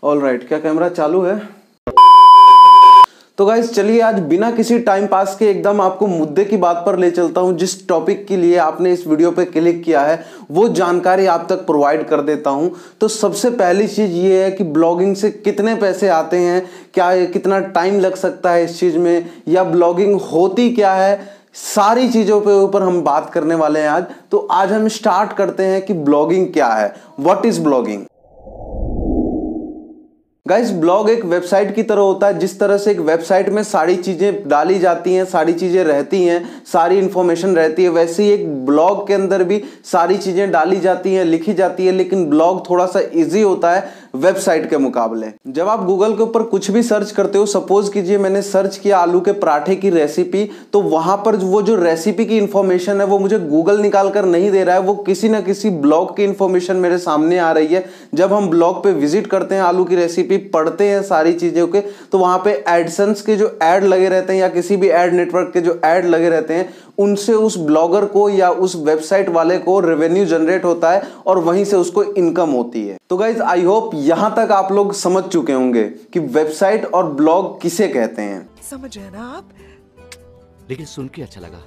All right, क्या camera चालू है? तो गाइस चलिए आज बिना किसी टाइम पास के एकदम आपको मुद्दे की बात पर ले चलता हूं। जिस टॉपिक के लिए आपने इस वीडियो पे क्लिक किया है वो जानकारी आप तक प्रोवाइड कर देता हूं। तो सबसे पहली चीज ये है कि ब्लॉगिंग से कितने पैसे आते हैं, क्या कितना टाइम लग सकता है इस चीज में, या ब्लॉगिंग होती क्या है, सारी चीजों के ऊपर हम बात करने वाले हैं आज। तो आज हम स्टार्ट करते हैं कि ब्लॉगिंग क्या है, what is blogging. Guys blog एक वेबसाइट की तरह होता है। जिस तरह से एक वेबसाइट में सारी चीजें डाली जाती हैं, सारी चीजें रहती हैं, सारी इंफॉर्मेशन रहती है, वैसे ही एक ब्लॉग के अंदर भी सारी चीजें डाली जाती हैं, लिखी जाती है। लेकिन ब्लॉग थोड़ा सा इजी होता है वेबसाइट के मुकाबले। जब आप गूगल के ऊपर कुछ भी सर्च करते हो, सपोज कीजिए मैंने सर्च किया आलू के पराठे की रेसिपी, तो वहां पर वो जो रेसिपी की इंफॉर्मेशन है वो मुझे गूगल निकाल कर नहीं दे रहा है, वो किसी ना किसी ब्लॉग की इंफॉर्मेशन मेरे सामने आ रही है। जब हम ब्लॉग पे विजिट करते हैं, आलू की रेसिपी पढ़ते हैं सारी चीजों के, तो वहां पे एडसेंस के जो ऐड लगे रहते हैं या किसी भी ऐड नेटवर्क के जो ऐड लगे रहते हैं, उनसे उस ब्लॉगर को या उस वेबसाइट वाले को रेवेन्यू जनरेट होता है और वहीं से उसको इनकम होती है। तो गाइज आई होप यहां तक आप लोग समझ चुके होंगे कि वेबसाइट और ब्लॉग किसे कहते हैं। समझ रहे ना आप? लेकिन सुन के अच्छा लगा।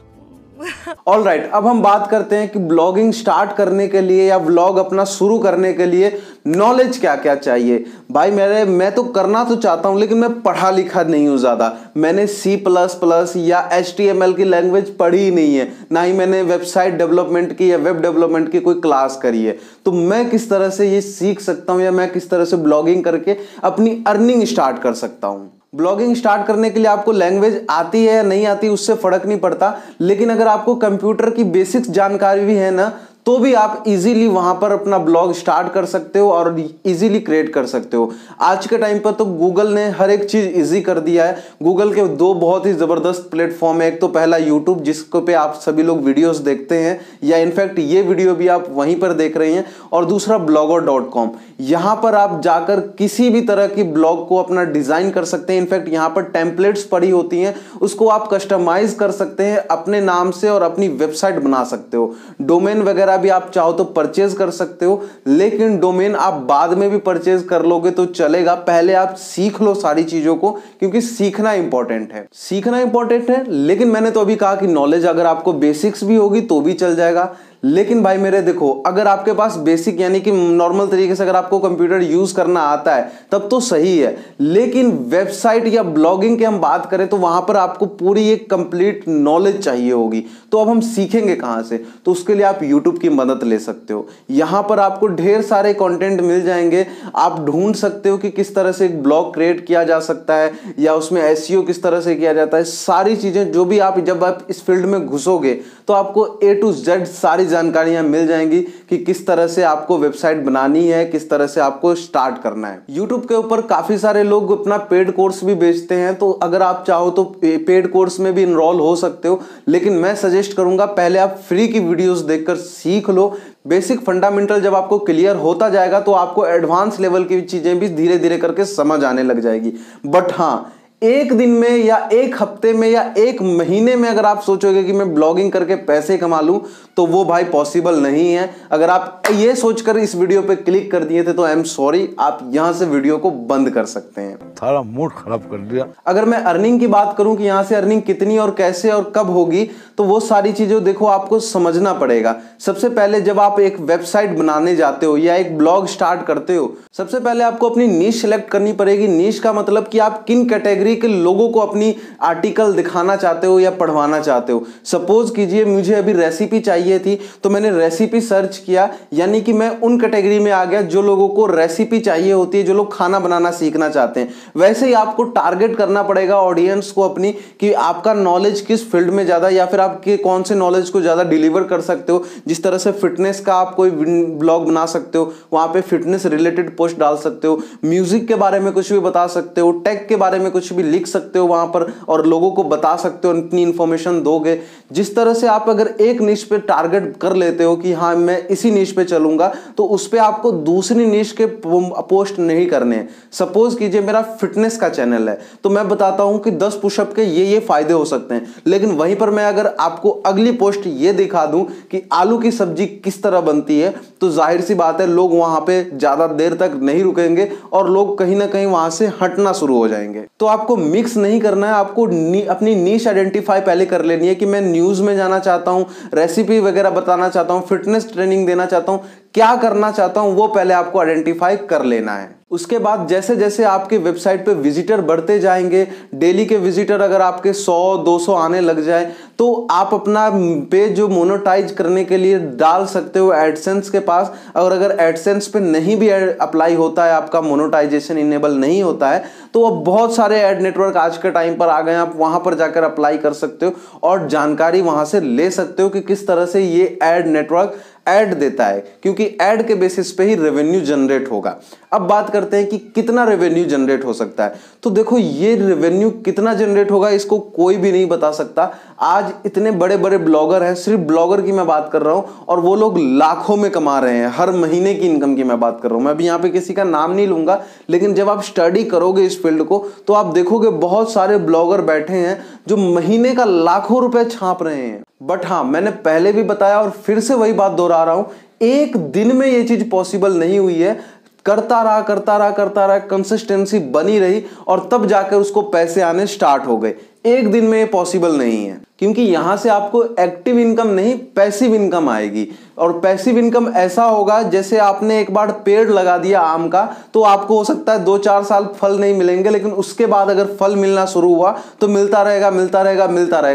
ऑल राइट, अब हम बात करते हैं कि ब्लॉगिंग स्टार्ट करने के लिए या ब्लॉग अपना शुरू करने के लिए नॉलेज क्या क्या चाहिए। भाई मैं तो करना तो चाहता हूं, लेकिन मैं पढ़ा लिखा नहीं हूं ज्यादा। मैंने C++ या HTML की लैंग्वेज पढ़ी ही नहीं है, ना ही मैंने वेबसाइट डेवलपमेंट की या वेब डेवलपमेंट की कोई क्लास करी है। तो मैं किस तरह से ये सीख सकता हूं या मैं किस तरह से ब्लॉगिंग करके अपनी अर्निंग स्टार्ट कर सकता हूं। ब्लॉगिंग स्टार्ट करने के लिए आपको लैंग्वेज आती है या नहीं आती उससे फर्क नहीं पड़ता, लेकिन अगर आपको कंप्यूटर की बेसिक्स जानकारी भी है ना, तो भी आप इजीली वहां पर अपना ब्लॉग स्टार्ट कर सकते हो और इजीली क्रिएट कर सकते हो। आज के टाइम पर तो गूगल ने हर एक चीज इजी कर दिया है। गूगल के दो बहुत ही जबरदस्त प्लेटफॉर्म है। एक तो पहला यूट्यूब, जिसको पे आप सभी लोग वीडियोस देखते हैं, या इनफैक्ट ये वीडियो भी आप वहीं पर देख रहे हैं, और दूसरा blogger.com। यहां पर आप जाकर किसी भी तरह की ब्लॉग को अपना डिजाइन कर सकते हैं। इनफैक्ट यहां पर टेम्पलेट्स पड़ी होती हैं, उसको आप कस्टमाइज कर सकते हैं अपने नाम से और अपनी वेबसाइट बना सकते हो। डोमेन वगैरह भी आप चाहो तो परचेज कर सकते हो, लेकिन डोमेन आप बाद में भी परचेज कर लोगे तो चलेगा। पहले आप सीख लो सारी चीजों को, क्योंकि सीखना इंपॉर्टेंट है। सीखना इंपॉर्टेंट है, लेकिन मैंने तो अभी कहा कि नॉलेज अगर आपको बेसिक्स भी होगी तो भी चल जाएगा। लेकिन भाई मेरे देखो, अगर आपके पास बेसिक यानी कि नॉर्मल तरीके से अगर आपको कंप्यूटर यूज करना आता है तब तो सही है, लेकिन वेबसाइट या ब्लॉगिंग की हम बात करें तो वहां पर आपको पूरी एक कंप्लीट नॉलेज चाहिए होगी। तो अब हम सीखेंगे कहां से? तो उसके लिए आप यूट्यूब की मदद ले सकते हो। यहां पर आपको ढेर सारे कंटेंट मिल जाएंगे। आप ढूंढ सकते हो कि किस तरह से एक ब्लॉग क्रिएट किया जा सकता है, या उसमें SEO किस तरह से किया जाता है। सारी चीजें जो भी आप जब आप इस फील्ड में घुसोगे तो आपको A to Z सारी जानकारियां मिल जाएंगी कि किस तरह से आपको वेबसाइट बनानी है, किस तरह से आपको स्टार्ट करना है। YouTube के ऊपर काफी सारे लोग अपना पेड कोर्स भी बेचते हैं, तो अगर आप चाहो तो पेड कोर्स में भी इनरोल हो सकते हो, लेकिन मैं सजेस्ट करूंगा पहले आप फ्री की वीडियोस देखकर सीख लो। बेसिक फंडामेंटल जब आपको क्लियर होता जाएगा तो आपको एडवांस लेवल की चीजें भी धीरे धीरे करके समझ आने लग जाएगी। बट हाँ, एक दिन में या एक हफ्ते में या एक महीने में अगर आप सोचोगे कि मैं ब्लॉगिंग करके पैसे कमा लूं, तो वो भाई पॉसिबल नहीं है। अगर आप ये सोचकर इस वीडियो पे क्लिक कर दिए थे तो आई एम सॉरी, आप यहां से वीडियो को बंद कर सकते हैं। सारा मूड खराब कर दिया। अगर मैं अर्निंग की बात करूं कि यहां से अर्निंग कितनी और कैसे और कब होगी, तो वो सारी चीजें देखो आपको समझना पड़ेगा। सबसे पहले जब आप एक वेबसाइट बनाने जाते हो या एक ब्लॉग स्टार्ट करते हो, सबसे पहले आपको अपनी नीश सेलेक्ट करनी पड़ेगी। नीश का मतलब कि आप किन कैटेगरी के लोगों को अपनी आर्टिकल दिखाना चाहते हो या पढ़वाना चाहते हो। सपोज कीजिए मुझे अभी रेसिपी चाहिए थी, तो मैंने रेसिपी सर्च किया, यानी कि मैं उन कैटेगरी में आ गया जो लोगों को रेसिपी चाहिए होती है, जो लोग खाना बनाना सीखना चाहते हैं। वैसे ही आपको टारगेट करना पड़ेगा ऑडियंस को अपनी, कि आपका नॉलेज किस फील्ड में ज्यादा, या फिर आपके कौन से नॉलेज को ज्यादा डिलीवर कर सकते हो। जिस तरह से फिटनेस का आप कोई ब्लॉग बना सकते हो, वहां पे फिटनेस रिलेटेड पोस्ट डाल सकते हो, म्यूजिक के बारे में कुछ भी बता सकते हो, टेक के बारे में कुछ भी भी लिख सकते हो वहां पर और लोगों को बता सकते हो, इतनी इंफॉर्मेशन दोगे। जिस तरह से आप अगर एक निश पे टारगेट कर लेते हो कि हाँ मैं इसी निश पे चलूंगा, तो उस पे आपको दूसरी निश के पोस्ट नहीं करने हैं। सपोज कीजिए मेरा फिटनेस का चैनल है, तो मैं बताता हूं कि 10 पुशअप के ये फायदे हो सकते हैं, लेकिन वहीं पर मैं अगर आपको अगली पोस्ट ये दिखा दूं कि आलू की सब्जी किस तरह बनती है, तो जाहिर सी बात है लोग वहां पे ज्यादा देर तक नहीं रुकेंगे और लोग कहीं ना कहीं वहां से हटना शुरू हो जाएंगे। तो आपको मिक्स नहीं करना है, आपको अपनी नीश आइडेंटिफाई पहले कर लेनी है कि मैं न्यूज में जाना चाहता हूं, रेसिपी वगैरह बताना चाहता हूं, फिटनेस ट्रेनिंग देना चाहता हूं, क्या करना चाहता हूं, वो पहले आपको आइडेंटिफाई कर लेना है। उसके बाद जैसे जैसे आपके वेबसाइट पे विजिटर बढ़ते जाएंगे, डेली के विजिटर अगर आपके 100-200 आने लग जाए, तो आप अपना पेज जो मोनेटाइज करने के लिए डाल सकते हो एडसेंस के पास। और अगर एडसेंस पे नहीं भी अप्लाई होता है, आपका मोनेटाइजेशन इनेबल नहीं होता है, तो अब बहुत सारे एड नेटवर्क आज के टाइम पर आ गए हैं, आप वहां पर जाकर अप्लाई कर सकते हो और जानकारी वहां से ले सकते हो कि किस तरह से ये एड नेटवर्क ऐड देता है, क्योंकि ऐड के बेसिस पे ही रेवेन्यू जनरेट होगा। अब बात करते हैं कि कितना रेवेन्यू जनरेट हो सकता है। तो देखो, ये रेवेन्यू कितना जनरेट होगा इसको कोई भी नहीं बता सकता। आज इतने बड़े बड़े ब्लॉगर हैं, सिर्फ ब्लॉगर की मैं बात कर रहा हूं, और वो लोग लाखों में कमा रहे हैं, हर महीने की इनकम की मैं बात कर रहा हूं। मैं अभी यहाँ पे किसी का नाम नहीं लूंगा, लेकिन जब आप स्टडी करोगे इस फील्ड को तो आप देखोगे बहुत सारे ब्लॉगर बैठे हैं जो महीने का लाखों रुपए छाप रहे हैं। बट हाँ, मैंने पहले भी बताया और फिर से वही बात दोहरा रहा हूं, एक दिन में ये चीज पॉसिबल नहीं हुई है। करता रहा, कंसिस्टेंसी बनी रही और तब जाकर उसको पैसे आने स्टार्ट हो गए। एक दिन में ये पॉसिबल नहीं है, क्योंकि यहां से आपको एक्टिव इनकम नहीं, पैसिव इनकम आएगी। और पैसिव इनकम ऐसा होगा जैसे आपने एक बार पेड़ लगा दिया आम का, तो आपको हो सकता है 2-4 साल फल नहीं मिलेंगे, लेकिन उसके बाद अगर फल मिलना शुरू हुआ तो मिलता रहेगा,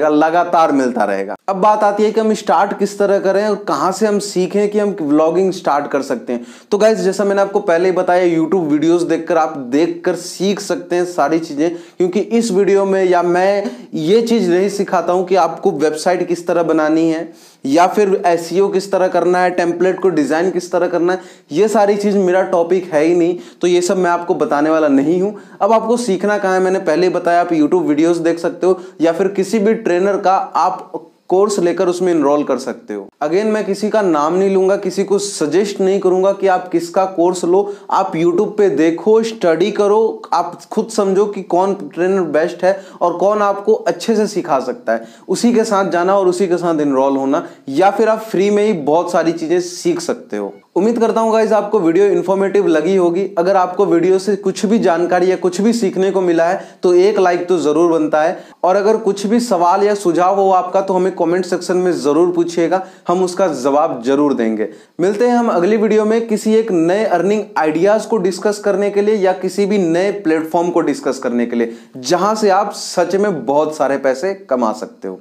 लगातार मिलता रहेगा। अब बात आती है कि हम स्टार्ट किस तरह करें और कहां से हम सीखें कि हम व्लॉगिंग स्टार्ट कर सकते हैं। तो गाइस, जैसा मैंने आपको पहले ही बताया, यूट्यूब वीडियोस देखकर आप देखकर सीख सकते हैं सारी चीजें, क्योंकि इस वीडियो में या मैं ये चीज नहीं सिखाता हूं कि आपको वेबसाइट किस तरह बनानी है या फिर एसईओ किस तरह करना है, टेम्पलेट को डिजाइन किस तरह करना है। ये सारी चीज मेरा टॉपिक है ही नहीं, तो ये सब मैं आपको बताने वाला नहीं हूं। अब आपको सीखना कहां है, मैंने पहले ही बताया, आप यूट्यूब वीडियोस देख सकते हो या फिर किसी भी ट्रेनर का आप कोर्स लेकर उसमें इनरोल कर सकते हो। अगेन, मैं किसी का नाम नहीं लूंगा, किसी को सजेस्ट नहीं करूंगा कि आप किसका कोर्स लो। आप यूट्यूब पे देखो, स्टडी करो, आप खुद समझो कि कौन ट्रेनर बेस्ट है और कौन आपको अच्छे से सिखा सकता है। उसी के साथ जाना और उसी के साथ इनरोल होना, या फिर आप फ्री में ही बहुत सारी चीजें सीख सकते हो। उम्मीद करता हूं गाइस आपको वीडियो इन्फॉर्मेटिव लगी होगी। अगर आपको वीडियो से कुछ भी जानकारी या कुछ भी सीखने को मिला है तो एक लाइक तो जरूर बनता है, और अगर कुछ भी सवाल या सुझाव हो आपका तो हमें कमेंट सेक्शन में जरूर पूछिएगा, हम उसका जवाब जरूर देंगे। मिलते हैं हम अगली वीडियो में किसी एक नए अर्निंग आइडियाज को डिस्कस करने के लिए या किसी भी नए प्लेटफॉर्म को डिस्कस करने के लिए, जहां से आप सच में बहुत सारे पैसे कमा सकते हो।